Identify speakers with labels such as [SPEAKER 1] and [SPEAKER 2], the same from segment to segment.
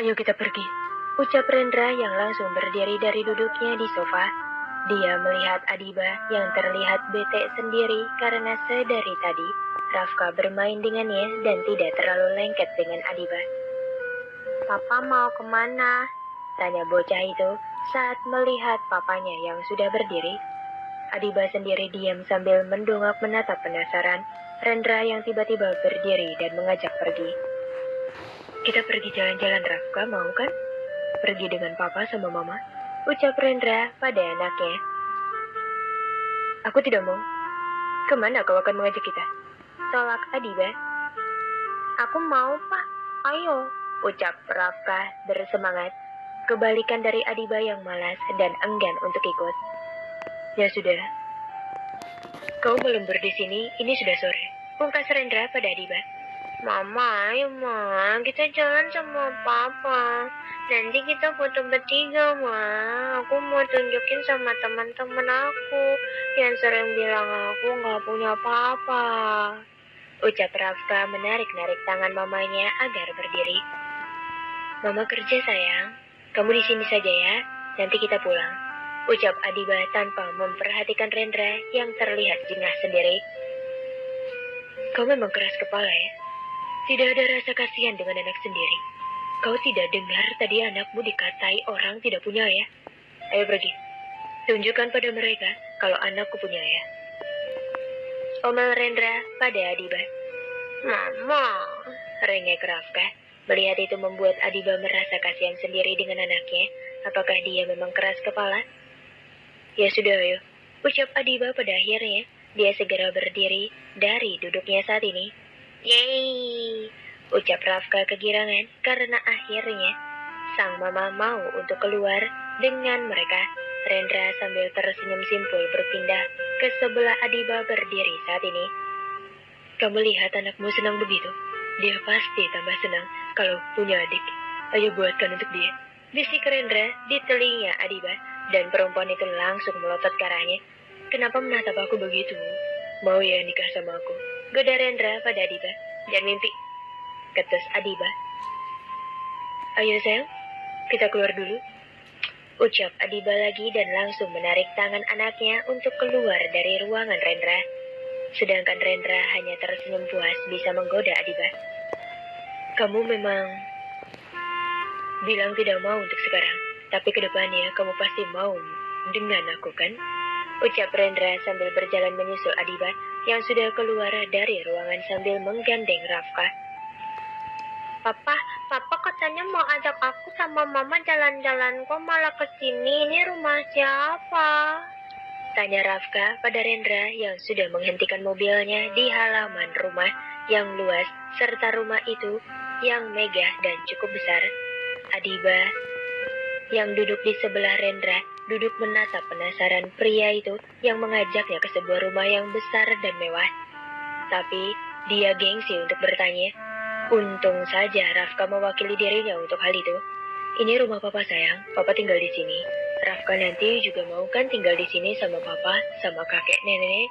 [SPEAKER 1] Ayo kita pergi, ucap Rendra yang langsung berdiri dari duduknya di sofa. Dia melihat Adiba yang terlihat bete sendiri karena sedari tadi Rafka bermain dengannya dan tidak terlalu lengket dengan Adiba. Papa mau kemana? Tanya bocah itu saat melihat papanya yang sudah berdiri. Adiba sendiri diam sambil mendongak menatap penasaran Rendra yang tiba-tiba berdiri dan mengajak pergi. Kita pergi jalan-jalan Rafka, mau kan? Pergi dengan papa sama mama, ucap Rendra pada anaknya. Aku tidak mau. Kemana kau akan mengajak kita? Tolak Adiba. Aku mau, Pak. Ayo, ucap Rafka bersemangat. Kebalikan dari Adiba yang malas dan enggan untuk ikut. Ya sudah. Kau belum di sini, ini sudah sore. Pungkas Rendra pada Adiba. Mama, ayo Ma, kita jalan sama Papa. Nanti kita foto bertiga, Ma. Aku mau tunjukin sama teman-teman aku yang sering bilang aku nggak punya papa. Ucap Rafka menarik-narik tangan mamanya agar berdiri. Mama kerja sayang, kamu di sini saja ya. Nanti kita pulang. Ucap Adiba tanpa memperhatikan Rendra yang terlihat jengah sendiri. Kau memang keras kepala ya. Tidak ada rasa kasihan dengan anak sendiri. Kau tidak dengar tadi anakmu dikatai orang tidak punya ayah? Ayo pergi. Tunjukkan pada mereka kalau anakku punya ayah. Omel Rendra pada Adiba. Mama, rengek Rafka. Melihat itu membuat Adiba merasa kasihan sendiri dengan anaknya. Apakah dia memang keras kepala? Ya sudah ayo. Ucap Adiba pada akhirnya. Dia segera berdiri dari duduknya saat ini. Yeay, ucap Rafka kegirangan karena akhirnya sang mama mau untuk keluar dengan mereka. Rendra sambil tersenyum simpul berpindah ke sebelah Adiba berdiri saat ini. Kamu lihat anakmu senang begitu? Dia pasti tambah senang kalau punya adik. Ayo buatkan untuk dia. Bisik Rendra di telinga Adiba dan perempuan itu langsung melotot ke arahnya. Kenapa menatap aku begitu? Mau ya nikah sama aku? Goda Rendra pada Adiba. Jangan mimpi, ketus Adiba. Ayo sayang, kita keluar dulu. Ucap Adiba lagi dan langsung menarik tangan anaknya untuk keluar dari ruangan Rendra. Sedangkan Rendra hanya tersenyum puas bisa menggoda Adiba. Kamu memang bilang tidak mau untuk sekarang, tapi kedepannya kamu pasti mau dengan aku kan? Ucap Rendra sambil berjalan menyusul Adiba yang sudah keluar dari ruangan sambil menggandeng Rafka. Papa katanya mau ajak aku sama mama jalan-jalan, kok malah kesini? Ini rumah siapa? Tanya Rafka pada Rendra yang sudah menghentikan mobilnya di halaman rumah yang luas serta rumah itu yang megah dan cukup besar. Adiba yang duduk di sebelah Rendra duduk menatap penasaran pria itu yang mengajaknya ke sebuah rumah yang besar dan mewah. Tapi dia gengsi untuk bertanya. Untung saja Rafka mewakili dirinya untuk hal itu. Ini rumah papa sayang, papa tinggal di sini. Rafka nanti juga mau kan tinggal di sini sama papa, sama kakek nenek,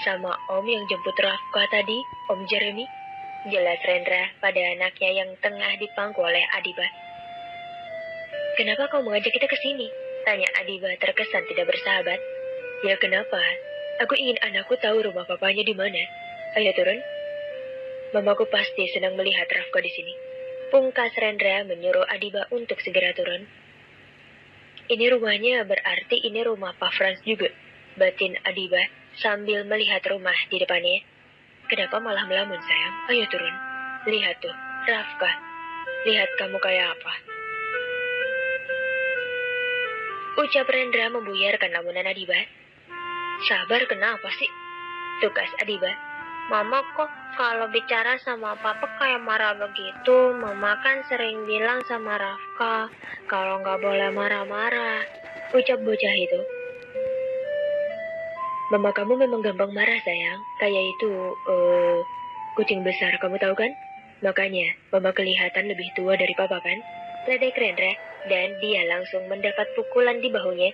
[SPEAKER 1] sama om yang jemput Rafka tadi, om Jeremy. Jelas Rendra pada anaknya yang tengah dipangku oleh Adiba. Kenapa kau mengajak kita ke sini? Tanya Adiba terkesan tidak bersahabat. Ya kenapa? Aku ingin anakku tahu rumah papanya di mana. Ayo turun. Mamaku pasti senang melihat Rafka di sini. Pungkas Rendra menyuruh Adiba untuk segera turun. Ini rumahnya berarti ini rumah Pak Frans juga. Batin Adiba sambil melihat rumah di depannya. Kenapa malah melamun sayang? Ayo turun. Lihat tuh, Rafka. Lihat kamu kayak apa. Ucap Rendra membuyarkan lamunan Adiba. Sabar kenapa sih? Tukas Adiba. Mama kok kalau bicara sama papa kayak marah begitu? Mama kan sering bilang sama Rafka kalau nggak boleh marah-marah. Ucap bocah itu. Mama kamu memang gampang marah sayang. Kayak itu, kucing besar kamu tahu kan? Makanya mama kelihatan lebih tua dari papa kan? Ledek Rendra dan dia langsung mendapat pukulan di bahunya.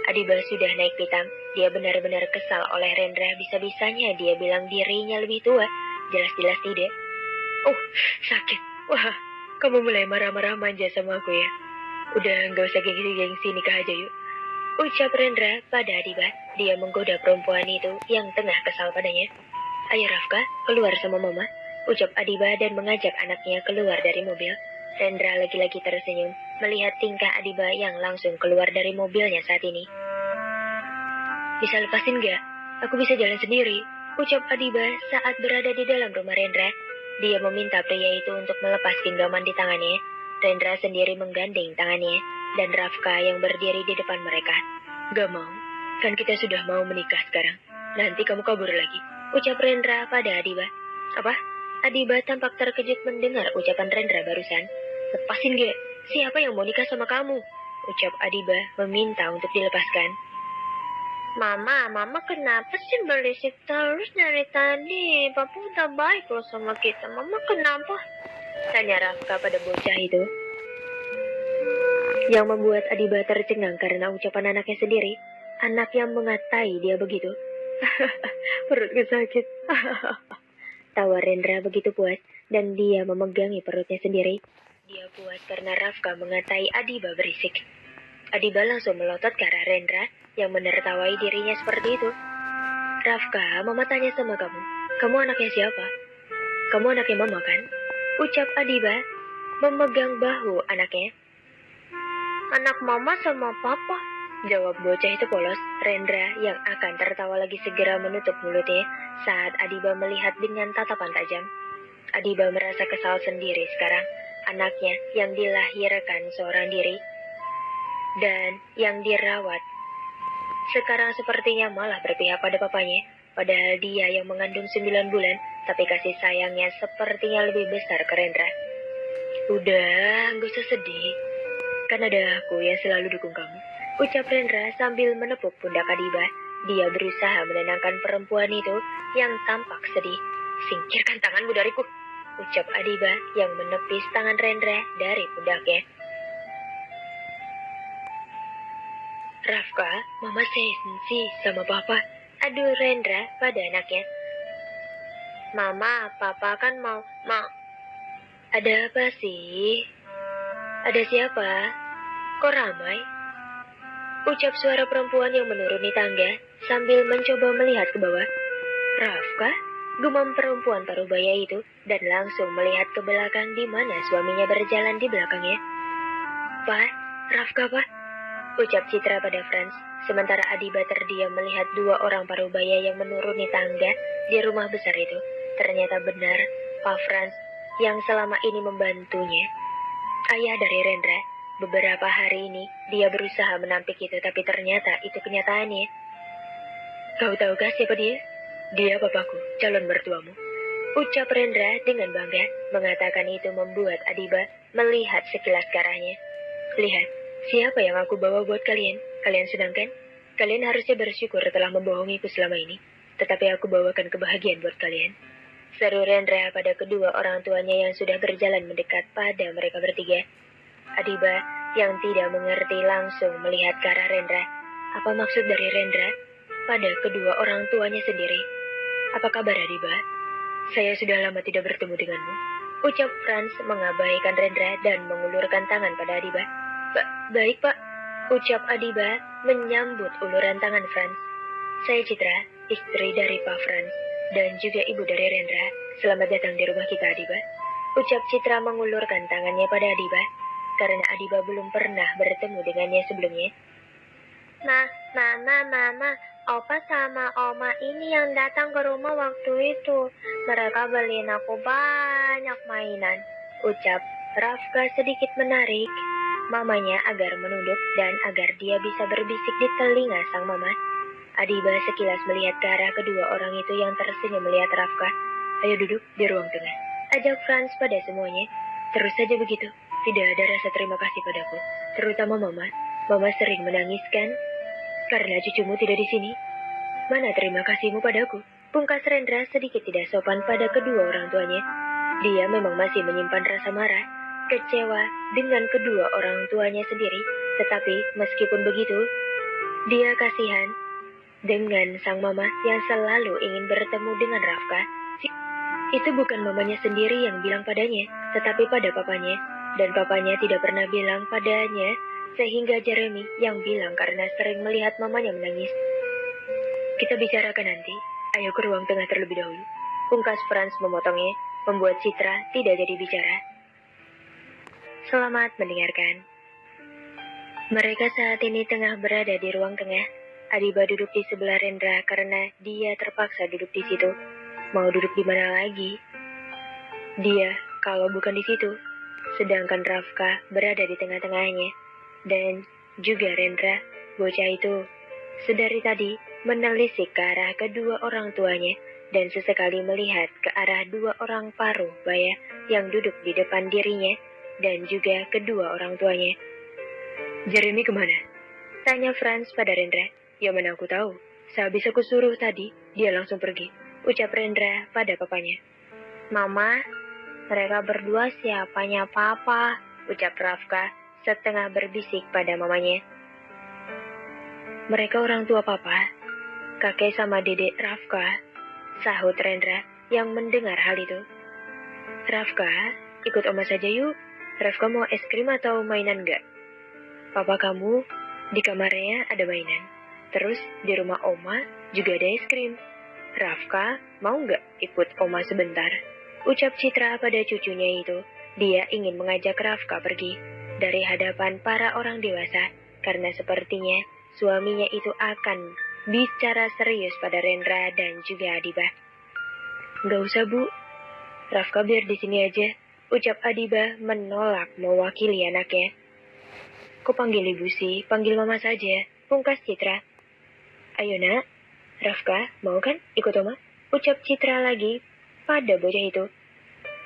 [SPEAKER 1] Adiba sudah naik pitam. Dia benar-benar kesal oleh Rendra. Bisa-bisanya dia bilang dirinya lebih tua. Jelas-jelas tidak. Oh, sakit. Wah, Kamu mulai marah-marah manja sama aku ya. Udah nggak usah gengsi-gengsi, nikah aja yuk. Ucap Rendra pada Adiba. Dia menggoda perempuan itu yang tengah kesal padanya. Ayo Rafka, keluar sama mama. Ucap Adiba dan mengajak anaknya keluar dari mobil. Rendra lagi-lagi tersenyum melihat tingkah Adiba yang langsung keluar dari mobilnya saat ini. Bisa lepasin gak? Aku bisa jalan sendiri. Ucap Adiba saat berada di dalam rumah Rendra. Dia meminta pria itu untuk melepas genggaman di tangannya. Rendra sendiri menggandeng tangannya dan Rafka yang berdiri di depan mereka. Gak mau, kan kita sudah mau menikah sekarang. Nanti kamu kabur lagi. Ucap Rendra pada Adiba. Apa? Adiba tampak terkejut mendengar ucapan Rendra barusan. Lepasin gak? Siapa yang mau nikah sama kamu? Ucap Adiba meminta untuk dilepaskan. Mama kenapa sih berisik terus dari tadi? Papa udah baik loh sama kita. Mama kenapa? Tanya Rafka pada bocah itu. Yang membuat Adiba tercengang karena ucapan anaknya sendiri. Anak yang mengatai dia begitu. Perutku sakit. Tawa Rendra begitu puas dan dia memegangi perutnya sendiri. Dia puas karena Rafka mengatai Adiba berisik. Adiba langsung melotot ke arah Rendra yang menertawai dirinya seperti itu. Rafka, mama tanya sama kamu. Kamu anaknya siapa? Kamu anaknya mama kan? Ucap Adiba memegang bahu anaknya. Anak mama sama papa. Jawab bocah itu polos. Rendra yang akan tertawa lagi segera menutup mulutnya saat Adiba melihat dengan tatapan tajam. Adiba merasa kesal sendiri sekarang. Anaknya yang dilahirkan seorang diri dan yang dirawat sekarang sepertinya malah berpihak pada papanya. Padahal dia yang mengandung 9 bulan, tapi kasih sayangnya sepertinya lebih besar ke Rendra. Udah, gak usah sedih. Kan ada aku yang selalu dukung kamu. Ucap Rendra sambil menepuk pundak Adiba. Dia berusaha menenangkan perempuan itu yang tampak sedih. Singkirkan tanganmu dariku. Ucap Adiba yang menepis tangan Rendra dari pundaknya. Rafka, mama sensi sama papa. Aduh Rendra pada anaknya. Mama, papa kan mau. Ada apa sih? Ada siapa? Kok ramai? Ucap suara perempuan yang menuruni tangga sambil mencoba melihat ke bawah. Rafka? Gumam perempuan parubaya itu dan langsung melihat ke belakang di mana suaminya berjalan di belakangnya. Pak, Rafka pak? Ucap Citra pada Franz, sementara Adiba terdiam melihat 2 orang parubaya yang menuruni tangga di rumah besar itu. Ternyata benar, Pak Franz yang selama ini membantunya. Ayah dari Rendra. Beberapa hari ini, dia berusaha menampik itu, tapi ternyata itu kenyataannya. Kau tahukah siapa dia? Dia papaku, calon mertuamu. Ucap Rendra dengan bangga, mengatakan itu membuat Adiba melihat sekilas ke arahnya. Lihat, siapa yang aku bawa buat kalian? Kalian senang kan? Kalian harusnya bersyukur telah membohongiku selama ini. Tetapi aku bawakan kebahagiaan buat kalian. Seru Rendra pada kedua orang tuanya yang sudah berjalan mendekat pada mereka bertiga. Adiba yang tidak mengerti langsung melihat ke arah Rendra. Apa maksud dari Rendra pada kedua orang tuanya sendiri? Apa kabar Adiba? Saya sudah lama tidak bertemu denganmu. Ucap Franz mengabaikan Rendra dan mengulurkan tangan pada Adiba. Baik pak. Ucap Adiba menyambut uluran tangan Franz. Saya Citra, istri dari Pak Franz dan juga ibu dari Rendra. Selamat datang di rumah kita Adiba. Ucap Citra mengulurkan tangannya pada Adiba karena Adiba belum pernah bertemu dengannya sebelumnya. Mama, Opa sama Oma ini yang datang ke rumah waktu itu. Mereka beliin aku banyak mainan. Ucap Rafka sedikit menarik mamanya agar menunduk dan agar dia bisa berbisik di telinga sang mama. Adiba sekilas melihat ke arah kedua orang itu yang tersenyum melihat Rafka. Ayo duduk di ruang tengah. Ajak Franz pada semuanya. Terus saja begitu. Tidak ada rasa terima kasih padaku. Terutama mama. Mama sering menangiskan karena cucumu tidak di sini. Mana terima kasihmu padaku? Pungkas Rendra sedikit tidak sopan pada kedua orang tuanya. Dia memang masih menyimpan rasa marah, kecewa dengan kedua orang tuanya sendiri. Tetapi meskipun begitu, dia kasihan dengan sang mama yang selalu ingin bertemu dengan Rafka. Itu bukan mamanya sendiri yang bilang padanya, tetapi pada papanya. Dan papanya tidak pernah bilang padanya, sehingga Jeremy yang bilang karena sering melihat mamanya menangis. Kita bicarakan nanti, ayo ke ruang tengah terlebih dahulu. Pungkas Franz memotongnya, membuat Citra tidak jadi bicara. Selamat mendengarkan. Mereka saat ini tengah berada di ruang tengah. Adiba duduk di sebelah Rendra karena dia terpaksa duduk di situ. Mau duduk di mana lagi? Dia, kalau bukan di situ. Sedangkan Rafka berada di tengah-tengahnya. Dan juga Rendra, bocah itu. Sedari tadi, menelisik ke arah kedua orang tuanya dan sesekali melihat ke arah dua orang paruh baya yang duduk di depan dirinya dan juga kedua orang tuanya. Jeremy kemana? Tanya Franz pada Rendra. Ya mana aku tahu. Sehabis aku suruh tadi, dia langsung pergi. Ucap Rendra pada papanya. Mama, mereka berdua siapanya papa? Ucap Rafka setengah berbisik pada mamanya. Mereka orang tua papa, kakek sama dedek Rafka, sahut Rendra yang mendengar hal itu. Rafka, ikut oma saja yuk. Rafka mau es krim atau mainan nggak? Papa kamu di kamarnya ada mainan. Terus di rumah oma juga ada es krim. Rafka, mau nggak ikut oma sebentar? Ucap Citra pada cucunya itu. Dia ingin mengajak Rafka pergi dari hadapan para orang dewasa karena sepertinya suaminya itu akan bicara serius pada Rendra dan juga Adiba. Nggak usah bu, Rafka biar di sini aja. Ucap Adiba menolak mewakili anaknya. Kok panggil ibu sih? Panggil mama saja. Pungkas Citra. Ayo nak, Rafka mau kan ikut oma? Ucap Citra lagi pada bocah itu.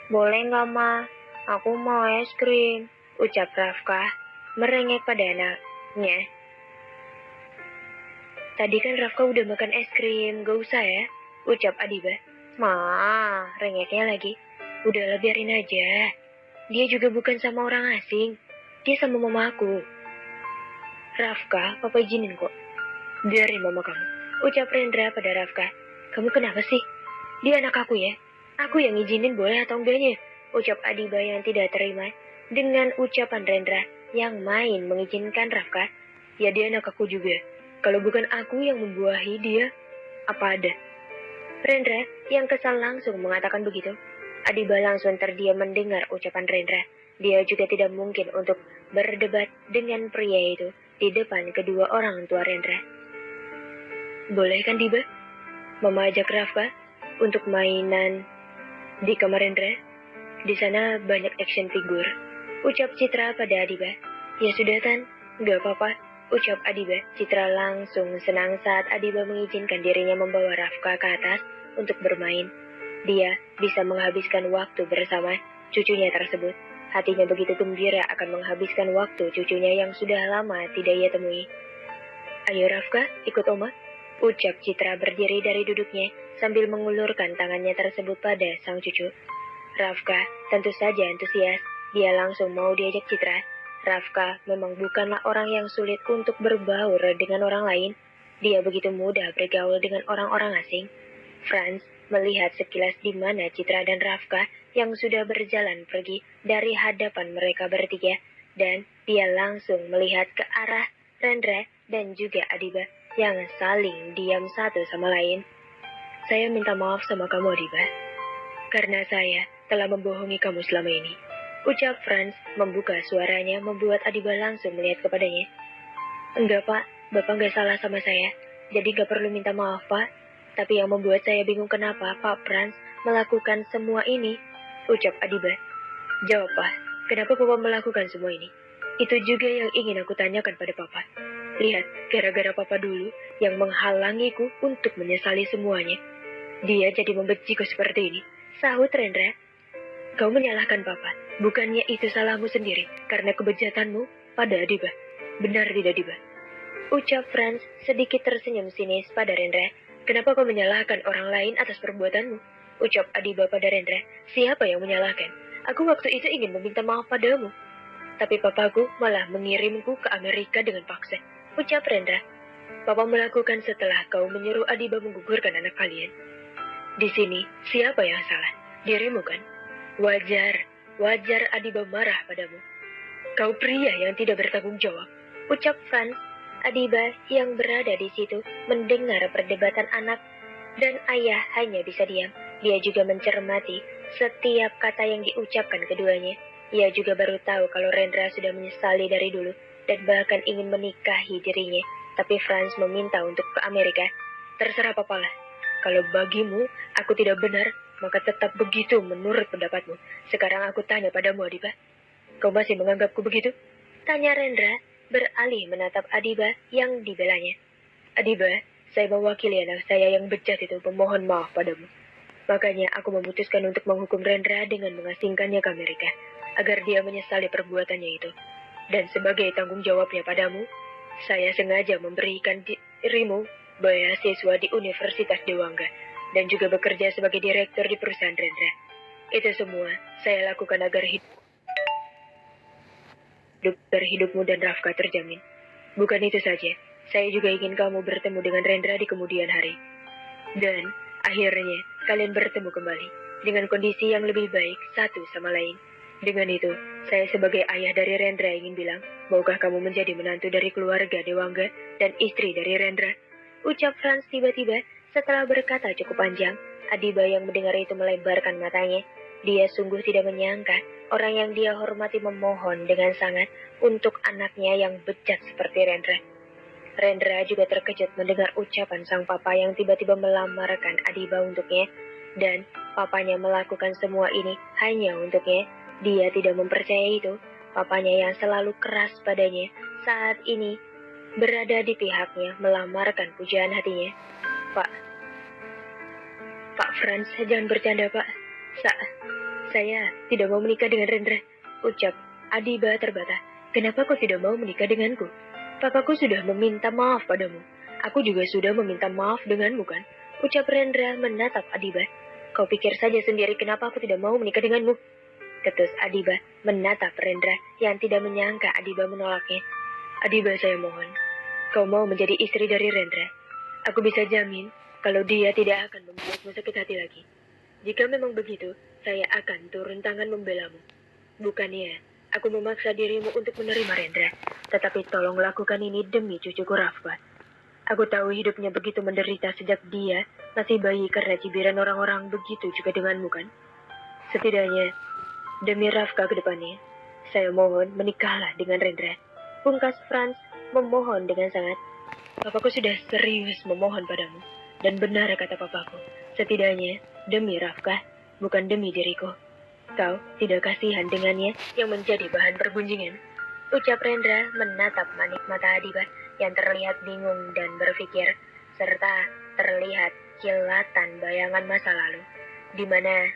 [SPEAKER 1] Boleh nggak ma? Aku mau es krim. Ucap Rafka merengek pada anaknya. Tadi kan Rafka udah makan es krim, gak usah ya. Ucap Adiba. Ma, rengeknya lagi. Udahlah biarin aja. Dia juga bukan sama orang asing. Dia sama mama aku. Rafka, papa izinin kok. Biarin mama kamu. Ucap Rendra pada Rafka. Kamu kenapa sih? Dia anak aku ya. Aku yang izinin boleh atau enggaknya. Ucap Adiba yang tidak terima dengan ucapan Rendra yang main mengizinkan Rafka. Ya dia anak aku juga. Kalau bukan aku yang membuahi dia, apa ada? Rendra yang kesal langsung mengatakan begitu. Adiba langsung terdiam mendengar ucapan Rendra. Dia juga tidak mungkin untuk berdebat dengan pria itu di depan kedua orang tua Rendra. Boleh kan Diba? Mama ajak Rafka untuk mainan di kamar Rendra. Di sana banyak action figure. Ucap Citra pada Adiba. Ya sudah Tan, gak apa-apa. Ucap Adiba. Citra langsung senang saat Adiba mengizinkan dirinya membawa Rafka ke atas untuk bermain. Dia bisa menghabiskan waktu bersama cucunya tersebut. Hatinya begitu gembira akan menghabiskan waktu cucunya yang sudah lama tidak ia temui. Ayo Rafka, ikut oma. Ucap Citra berdiri dari duduknya sambil mengulurkan tangannya tersebut pada sang cucu. Rafka tentu saja antusias. Dia langsung mau diajak Citra. Rafka memang bukanlah orang yang sulit untuk berbaur dengan orang lain. Dia begitu mudah bergaul dengan orang-orang asing. Franz melihat sekilas di mana Citra dan Rafka yang sudah berjalan pergi dari hadapan mereka bertiga. Dan dia langsung melihat ke arah Rendra dan juga Adiba yang saling diam satu sama lain. Saya minta maaf sama kamu Adiba. Karena saya telah membohongi kamu selama ini. Ucap Franz membuka suaranya membuat Adiba langsung melihat kepadanya. Enggak pak, bapak nggak salah sama saya. Jadi nggak perlu minta maaf pak. Tapi yang membuat saya bingung kenapa Pak Franz melakukan semua ini. Ucap Adiba. Jawab pak, kenapa papa melakukan semua ini? Itu juga yang ingin aku tanyakan pada papa. Lihat, gara-gara papa dulu yang menghalangiku untuk menyesali semuanya. Dia jadi membenciku seperti ini. Sahut Rendra. Kau menyalahkan papa. Bukannya itu salahmu sendiri karena kebejatanmu pada Adiba. Benar tidak Adiba? Ucap Franz sedikit tersenyum sinis pada Rendra. Kenapa kau menyalahkan orang lain atas perbuatanmu? Ucap Adiba pada Rendra. Siapa yang menyalahkan? Aku waktu itu ingin meminta maaf padamu. Tapi papaku malah mengirimku ke Amerika dengan paksa. Ucap Rendra. Papa melakukan setelah kau menyuruh Adiba menggugurkan anak kalian. Di sini, siapa yang salah? Dirimu kan? Wajar Wajar Adiba marah padamu. Kau pria yang tidak bertanggung jawab, ucap Franz. Adiba yang berada di situ mendengar perdebatan anak dan ayah hanya bisa diam. Dia juga mencermati setiap kata yang diucapkan keduanya. Ia juga baru tahu kalau Rendra sudah menyesali dari dulu dan bahkan ingin menikahi dirinya. Tapi Franz meminta untuk ke Amerika. Terserah papalah. Kalau bagimu aku tidak benar, maka tetap begitu menurut pendapatmu. Sekarang aku tanya padamu, Adiba. Kau masih menganggapku begitu? Tanya Rendra, beralih menatap Adiba yang dibelanya. Adiba, saya mewakili anak saya yang bejat itu memohon maaf padamu. Makanya aku memutuskan untuk menghukum Rendra dengan mengasingkannya ke Amerika, agar dia menyesali perbuatannya itu. Dan sebagai tanggung jawabnya padamu, saya sengaja memberikan dirimu beasiswa di Universitas Dewangga, dan juga bekerja sebagai direktur di perusahaan Rendra. Itu semua saya lakukan agar hidupmu dan Rafka terjamin. Bukan itu saja, saya juga ingin kamu bertemu dengan Rendra di kemudian hari. Dan akhirnya kalian bertemu kembali dengan kondisi yang lebih baik satu sama lain. Dengan itu, saya sebagai ayah dari Rendra ingin bilang, maukah kamu menjadi menantu dari keluarga Dewangga dan istri dari Rendra? Ucap Franz tiba-tiba setelah berkata cukup panjang. Adiba yang mendengar itu melebarkan matanya. Dia sungguh tidak menyangka orang yang dia hormati memohon dengan sangat untuk anaknya yang bejat seperti Rendra. Rendra juga terkejut mendengar ucapan sang papa yang tiba-tiba melamarkan Adiba untuknya. Dan papanya melakukan semua ini hanya untuknya. Dia tidak mempercayai itu. Papanya yang selalu keras padanya saat ini berada di pihaknya melamarkan pujaan hatinya. Pak Franz, jangan bercanda, Pak. Saya tidak mau menikah dengan Rendra, ucap Adiba terbata. Kenapa kau tidak mau menikah denganku? Papaku sudah meminta maaf padamu. Aku juga sudah meminta maaf denganmu, kan? Ucap Rendra menatap Adiba. Kau pikir saja sendiri kenapa aku tidak mau menikah denganmu? Ketus Adiba menatap Rendra yang tidak menyangka Adiba menolaknya. Adiba, saya mohon, kau mau menjadi istri dari Rendra. Aku bisa jamin kalau dia tidak akan membuatmu sakit hati lagi. Jika memang begitu, saya akan turun tangan membelamu. Bukannya aku memaksa dirimu untuk menerima Rendra, tetapi tolong lakukan ini demi cucuku Rafka. Aku tahu hidupnya begitu menderita sejak dia masih bayi karena cibiran orang-orang, begitu juga denganmu, kan? Setidaknya demi Rafka ke depannya, saya mohon menikahlah dengan Rendra. Pungkas Franz memohon dengan sangat. Papaku sudah serius memohon padamu. Dan benar kata papaku, setidaknya demi Rafka, bukan demi diriku. Kau tidak kasihan dengannya yang menjadi bahan pergunjingan. Ucap Rendra menatap manik mata Adiba yang terlihat bingung dan berpikir, serta terlihat kilatan bayangan masa lalu, di mana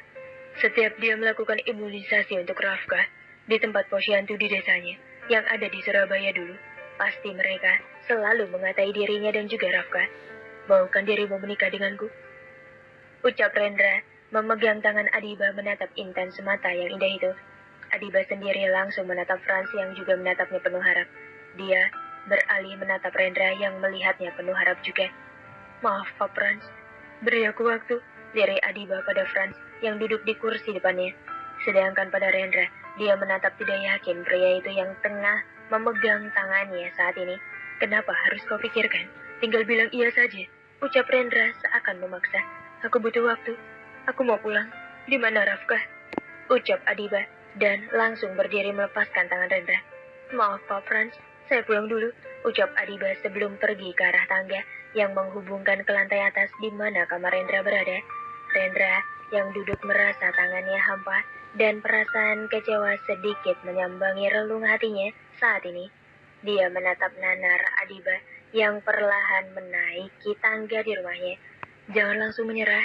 [SPEAKER 1] setiap dia melakukan imunisasi untuk Rafka di tempat posyandu di desanya yang ada di Surabaya dulu, pasti mereka selalu mengatai dirinya dan juga Rafka. Maukan dirimu menikah denganku? Ucap Rendra memegang tangan Adiba menatap intens mata yang indah itu. Adiba sendiri langsung menatap Franz yang juga menatapnya penuh harap. Dia beralih menatap Rendra yang melihatnya penuh harap juga. Maaf Pak Franz, beri aku waktu, lirik Adiba pada Franz yang duduk di kursi depannya. Sedangkan pada Rendra, dia menatap tidak yakin pria itu yang tengah memegang tangannya saat ini. Kenapa harus kau pikirkan? Tinggal bilang iya saja, ucap Rendra seakan memaksa. Aku butuh waktu, aku mau pulang. Di mana Rafka? Ucap Adiba dan langsung berdiri melepaskan tangan Rendra. Maaf Pak Franz, saya pulang dulu, ucap Adiba sebelum pergi ke arah tangga yang menghubungkan ke lantai atas di mana kamar Rendra berada. Rendra yang duduk merasa tangannya hampa dan perasaan kecewa sedikit menyambangi relung hatinya saat ini. Dia menatap nanar Adiba yang perlahan menaiki tangga di rumahnya. Jangan langsung menyerah.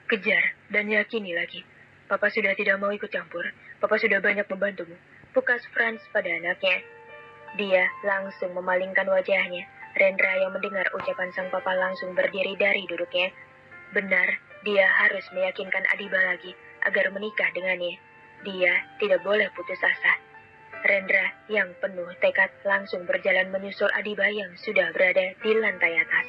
[SPEAKER 1] Kejar dan yakini lagi. Papa sudah tidak mau ikut campur. Papa sudah banyak membantumu. Pukas Franz pada anaknya. Dia langsung memalingkan wajahnya. Rendra yang mendengar ucapan sang papa langsung berdiri dari duduknya. Benar, dia harus meyakinkan Adiba lagi agar menikah dengannya. Dia tidak boleh putus asa. Rendra yang penuh tekad langsung berjalan menyusul Adiba yang sudah berada di lantai atas.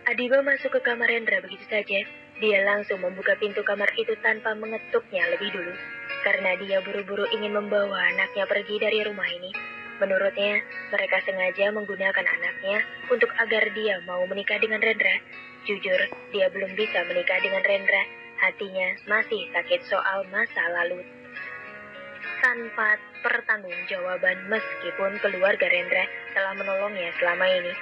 [SPEAKER 1] Adiba masuk ke kamar Rendra begitu saja. Dia langsung membuka pintu kamar itu tanpa mengetuknya lebih dulu, karena dia buru-buru ingin membawa anaknya pergi dari rumah ini. Menurutnya, mereka sengaja menggunakan anaknya untuk agar dia mau menikah dengan Rendra. Jujur, dia belum bisa menikah dengan Rendra. Hatinya masih sakit soal masa lalu. Tanpa pertanggungjawaban meskipun keluarga Rendra telah menolongnya selama ini.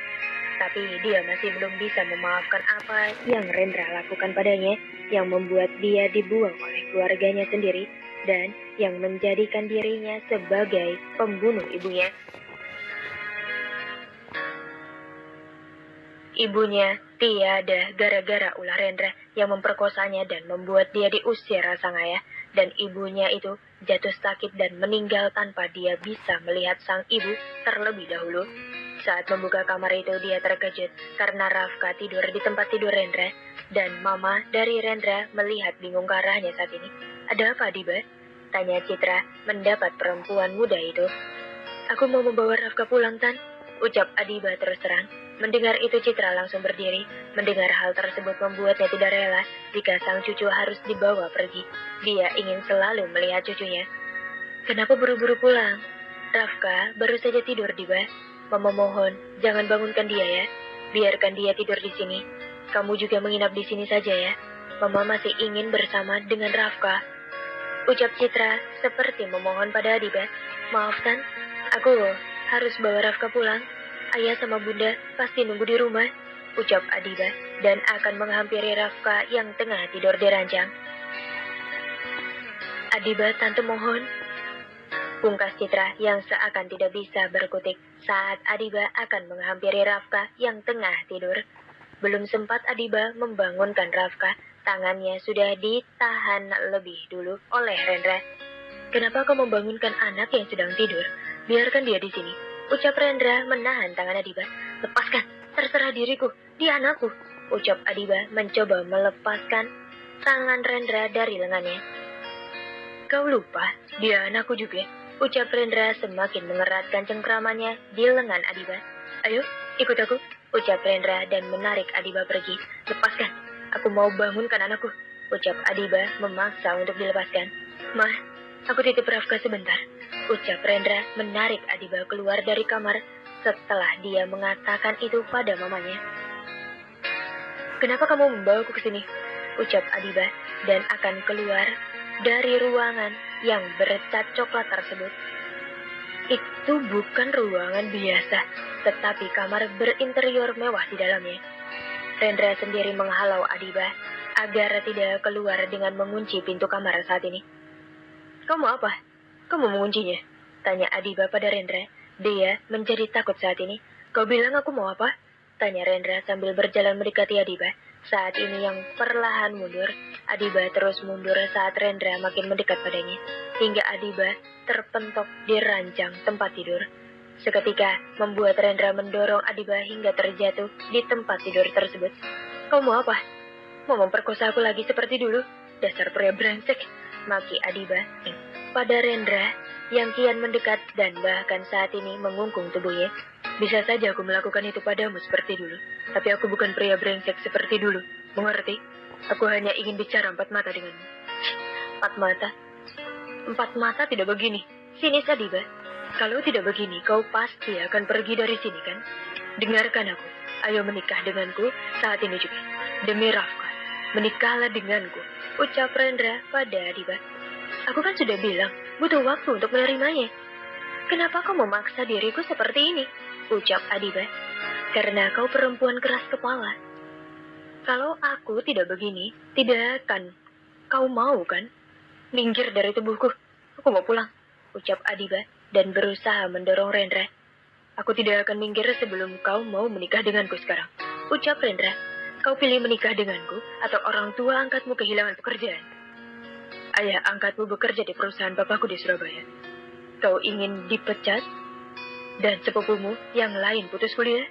[SPEAKER 1] Tapi dia masih belum bisa memaafkan apa yang Rendra lakukan padanya, yang membuat dia dibuang oleh keluarganya sendiri, dan yang menjadikan dirinya sebagai pembunuh ibunya. Ibunya tiada gara-gara ulah Rendra yang memperkosanya dan membuat dia diusir sang ayah, dan ibunya itu jatuh sakit dan meninggal tanpa dia bisa melihat sang ibu terlebih dahulu. Saat membuka kamar itu, dia terkejut karena Rafka tidur di tempat tidur Rendra, dan mama dari Rendra melihat bingung ke arahnya saat ini. "Ada apa, Adiba?" tanya Citra mendapat perempuan muda itu. "Aku mau membawa Rafka pulang, Tan," ucap Adiba terus terang. Mendengar itu, Citra langsung berdiri. Mendengar hal tersebut membuatnya tidak rela jika sang cucu harus dibawa pergi. Dia ingin selalu melihat cucunya. "Kenapa buru-buru pulang? Rafka baru saja tidur, Diba. Mama mohon, jangan bangunkan dia ya. Biarkan dia tidur di sini. Kamu juga menginap di sini saja ya. Mama masih ingin bersama dengan Rafka," ucap Citra seperti memohon pada Adiba. "Maaf, Tan, aku harus bawa Rafka pulang. Ayah sama Bunda pasti nunggu di rumah," ucap Adiba, dan akan menghampiri Rafka yang tengah tidur di ranjang. "Adiba, Tante mohon," pungkas Citra yang seakan tidak bisa berkutik saat Adiba akan menghampiri Rafka yang tengah tidur. Belum sempat Adiba membangunkan Rafka, tangannya sudah ditahan lebih dulu oleh Rendra. "Kenapa kau membangunkan anak yang sedang tidur? Biarkan dia di sini," ucap Rendra menahan tangan Adiba. "Lepaskan, terserah diriku, dia anakku," ucap Adiba mencoba melepaskan tangan Rendra dari lengannya. "Kau lupa, dia anakku juga," ucap Rendra semakin mengeratkan cengkramannya di lengan Adiba. "Ayo, ikut aku," ucap Rendra dan menarik Adiba pergi. "Lepaskan, aku mau bangunkan anakku," ucap Adiba memaksa untuk dilepaskan. "Mah, aku titip Rafka sebentar," ucap Rendra menarik Adiba keluar dari kamar setelah dia mengatakan itu pada mamanya. "Kenapa kamu membawaku ke sini?" ucap Adiba dan akan keluar dari ruangan yang bercat coklat tersebut. Itu bukan ruangan biasa, tetapi kamar berinterior mewah di dalamnya. Rendra sendiri menghalau Adiba agar tidak keluar dengan mengunci pintu kamar saat ini. "Kamu apa? Kamu menguncinya?" tanya Adiba pada Rendra. Dia menjadi takut saat ini. "Kau bilang aku mau apa?" tanya Rendra sambil berjalan mendekati Adiba. Saat ini yang perlahan mundur, Adiba terus mundur saat Rendra makin mendekat padanya, hingga Adiba terpentok di ranjang tempat tidur. Seketika membuat Rendra mendorong Adiba hingga terjatuh di tempat tidur tersebut. "Kau mau apa? Mau memperkosa aku lagi seperti dulu? Dasar pria brengsek," maki Adiba pada Rendra yang kian mendekat dan bahkan saat ini mengungkung tubuhnya. "Bisa saja aku melakukan itu padamu seperti dulu, tapi aku bukan pria brengsek seperti dulu, mengerti? Aku hanya ingin bicara empat mata denganmu." "Empat mata? Empat mata tidak begini. Sini Adiba. Kalau tidak begini, kau pasti akan pergi dari sini, kan? Dengarkan aku. Ayo menikah denganku saat ini juga. Demi Rafka, menikahlah denganku," ucap Rendra pada Adiba. "Aku kan sudah bilang, butuh waktu untuk menerimanya. Kenapa kau memaksa diriku seperti ini?" ucap Adiba. "Karena kau perempuan keras kepala. Kalau aku tidak begini, tidak akan kau mau, kan? Minggir dari tubuhku. Aku mau pulang," ucap Adiba dan berusaha mendorong Rendra. "Aku tidak akan minggir sebelum kau mau menikah denganku sekarang," ucap Rendra. "Kau pilih menikah denganku atau orang tua angkatmu kehilangan pekerjaan? Ayah angkatmu bekerja di perusahaan bapakku di Surabaya. Kau ingin dipecat? Dan sepupumu yang lain putus kuliah?"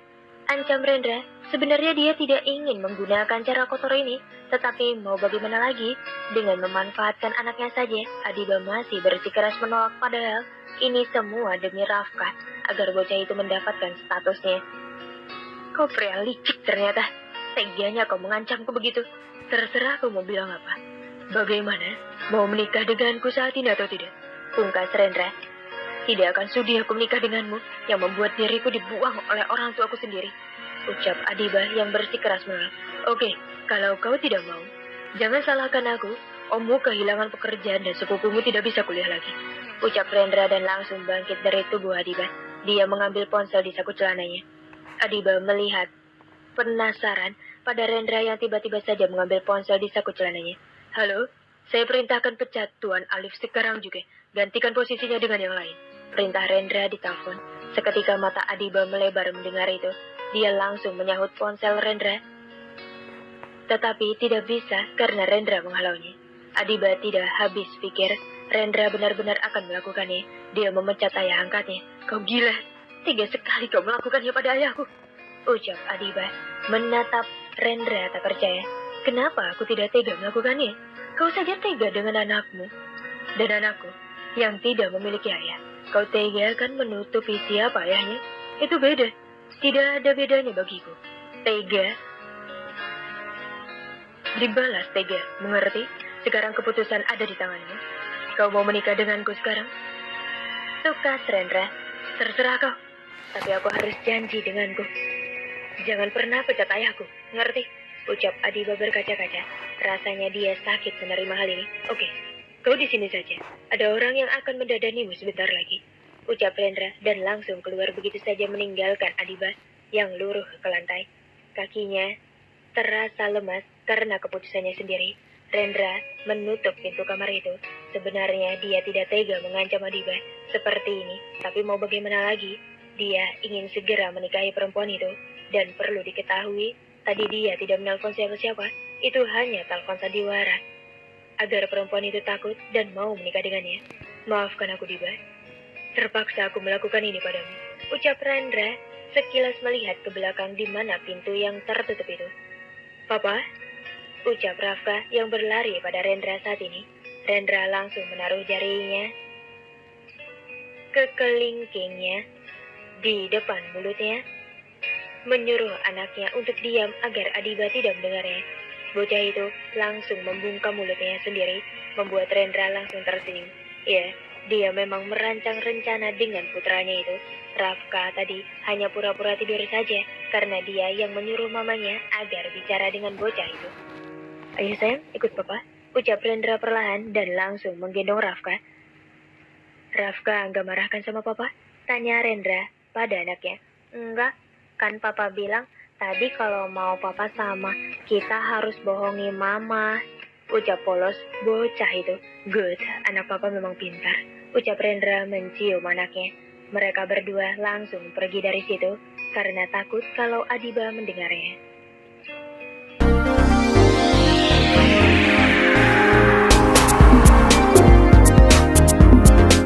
[SPEAKER 1] ancam Rendra. Sebenarnya dia tidak ingin menggunakan cara kotor ini, tetapi mau bagaimana lagi? Dengan memanfaatkan anaknya saja, Adiba masih bersikeras menolak, padahal ini semua demi Rafka, agar bocah itu mendapatkan statusnya. "Kau pria licik ternyata. Teganya kau mengancamku begitu. Terserah kau mau bilang apa. Bagaimana? Mau menikah denganku saat ini atau tidak? Pungkas Rendra. Tidak akan sudi aku menikah denganmu yang membuat diriku dibuang oleh orang tuaku sendiri. Ucap Adiba yang bersikeras menolak. Oke, kalau kau tidak mau, jangan salahkan aku. Ommu kehilangan pekerjaan dan sepupumu tidak bisa kuliah lagi. Ucap Rendra dan langsung bangkit dari tubuh Adiba. Dia mengambil ponsel di saku celananya. Adiba melihat penasaran pada Rendra yang tiba-tiba saja mengambil ponsel di saku celananya. Halo, saya perintahkan pecat Tuan Alif sekarang juga. Gantikan posisinya dengan yang lain. Perintah Rendra di telepon. Seketika mata Adiba melebar mendengar itu. Dia langsung menyahut ponsel Rendra. Tetapi tidak bisa karena Rendra menghalaunya. Adiba tidak habis pikir Rendra benar-benar akan melakukannya. Dia memecat ayah angkatnya. Kau gila, tega sekali kau melakukannya pada ayahku. Ucap Adiba menatap Rendra tak percaya. Kenapa aku tidak tega melakukannya? Kau saja tega dengan anakmu dan anakku yang tidak memiliki ayah. Kau tega kan menutupi siapa ayahnya? Itu beda. Tidak ada bedanya bagiku. Tega dibalas tega, mengerti? Sekarang keputusan ada di tanganmu. Kau mau menikah denganku sekarang? Tukas Rendra. Terserah kau. Tapi aku harus janji denganku. Jangan pernah pecat ayahku, ngerti? Ucap Adiba berkaca-kaca. Rasanya dia sakit menerima hal ini. Oke, kau di sini saja. Ada orang yang akan mendadanimu sebentar lagi. Ucap Rendra dan langsung keluar begitu saja meninggalkan Adiba yang luruh ke lantai. Kakinya terasa lemas karena keputusannya sendiri. Rendra menutup pintu kamar itu. Sebenarnya dia tidak tega mengancam Adiba seperti ini. Tapi mau bagaimana lagi? Dia ingin segera menikahi perempuan itu. Dan perlu diketahui, tadi dia tidak menelpon siapa-siapa. Itu hanya telepon sandiwara. Agar perempuan itu takut dan mau menikah dengannya. Maafkan aku, Diba. Terpaksa aku melakukan ini padamu. Ucap Rendra sekilas melihat ke belakang di mana pintu yang tertutup itu. Papa? Ucap Rafka yang berlari pada Rendra saat ini. Rendra langsung menaruh jarinya ke kelingkingnya di depan mulutnya, menyuruh anaknya untuk diam agar Adiba tidak mendengarnya. Bocah itu langsung membungkam mulutnya sendiri, membuat Rendra langsung tersenyum. Ya, dia memang merancang rencana dengan putranya itu. Rafka tadi hanya pura-pura tidur saja karena dia yang menyuruh mamanya agar bicara dengan bocah itu. Ayo sayang, ikut papa, ucap Rendra perlahan dan langsung menggendong Rafka. Rafka enggak marahkan sama papa? Tanya Rendra pada anaknya. Enggak, kan papa bilang tadi kalau mau papa sama kita harus bohongi mama. Ucap polos bocah itu. Good, anak papa memang pintar. Ucap Rendra mencium anaknya. Mereka berdua langsung pergi dari situ karena takut kalau Adiba mendengarnya.